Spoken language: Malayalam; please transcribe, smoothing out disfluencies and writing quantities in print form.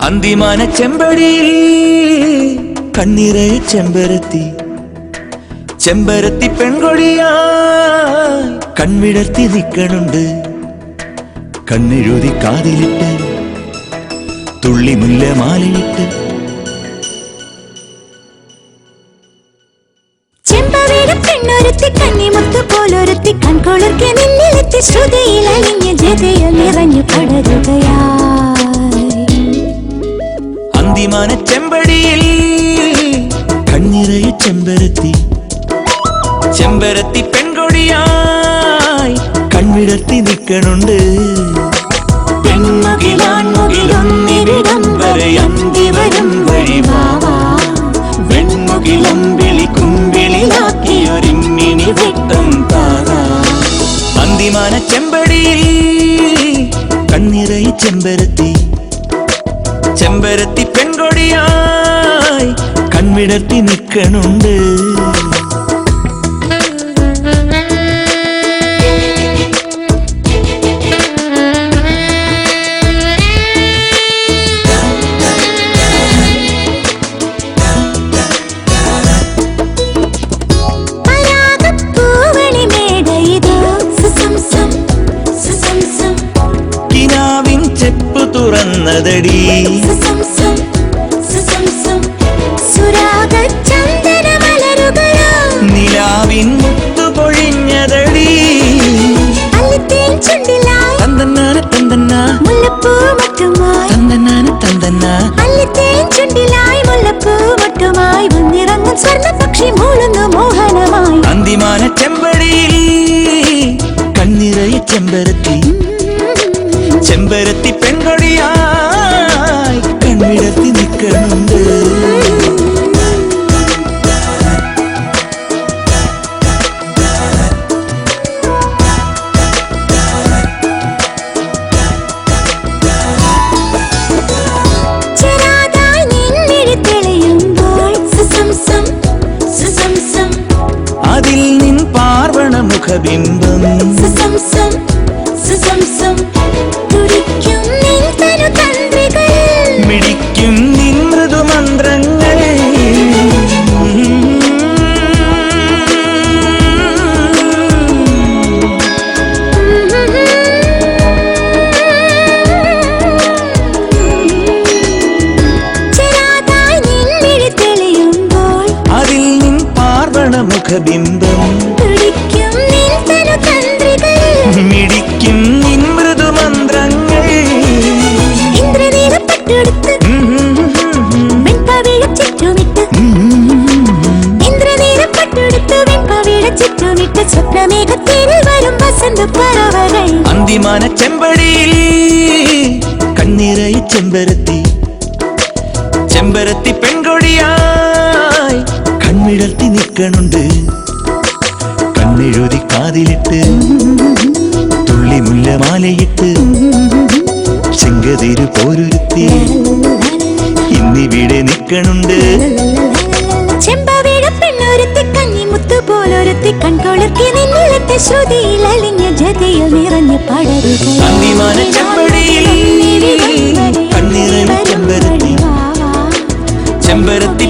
അന്തിമാന ചെമ്പടിയിൽ കണ്ണിറയ ചെമ്പരത്തി ചെമ്പരത്തി പെൺകൊടിയായി കൺവിടർത്തി നിൽക്കണുണ്ട് കണ്ണെഴുതി കാതിലിട്ട് തുള്ളി മുല്ലമാലയിട്ട് പെണ്ണൊരുത്തി കണ്ണിമുത്തു പോലൊരുത്തി കൺകൊളർക്കെ നിന്നിലെത്തി ശ്രുതിയിൽ അലിഞ്ഞ ജതയിൽ നിറഞ്ഞു പടരുകയായി അന്തിമാന ചെമ്പടിയിൽ കണ്ണിറയ ചെമ്പരത്തി ചെമ്പരത്തി പെൺകൊടിയായി കൺവിടർത്തി നിൽക്കണുണ്ട് പെൺമുകിലാൺമുകിലൊന്നിവിടം വരെ അന്തി വരും വഴിവാവാ വെൺമുകിലമ്പിളി കുമ്പിളിലാക്കിയൊരിമ്മിണി വെട്ടം താറാ അന്തിമാന ചെമ്പടിയിൽ കണ്ണിറയ ചെമ്പരത്തി ചെമ്പരത്തി പെൺകൊടിയായി കൺവിടർത്തി നിൽക്കണുണ്ട് തുറന്നതടി നിലാവിൻ മുത്തു പൊഴിഞ്ഞതടി തന്തന്നാന തന്തന്ന തന്തന്നാന തന്തന്ന അന്തിമാന ചെമ്പടിയിൽ കണ്ണിറയ ചെമ്പരത്തി ചെമ്പരത്തി പെൺകൊടിയായി കൺവിടർത്തി നിൽക്കണുണ്ട് അതിൽ നിൻ പാർവണ മുഖബിംബം മിടിക്കും നിൻ മൃദുമന്ത്രങ്ങൾ അതിൽ നിൻ പാർവണ മുഖബിംബം മിടിക്കും നിൻ മൃദുമന്ത്രങ്ങൾ അന്തിമാന ചെമ്പടിയിൽ കണ്ണിറയ ചെമ്പരത്തി ചെമ്പരത്തി പെൺകൊടിയായി കൺവിടർത്തി നിൽക്കണുണ്ട് കണ്ണെഴുതി കാതിലിട്ട് തുള്ളി മുല്ലമാലയിട്ട് ചെങ്കതിരു പോരൊരുത്തി ഇന്നിവിടെ നിൽക്കണുണ്ട് കൺകൊളർക്കെ നിന്നിലെത്തി ശ്രുതിയിൽ അലിഞ്ഞ ജതയിൽ നിറഞ്ഞു പടരുകയായി അന്തിമാന ചെമ്പടിയിൽ കണ്ണിറയ ചെമ്പരത്തി ചെമ്പരത്തി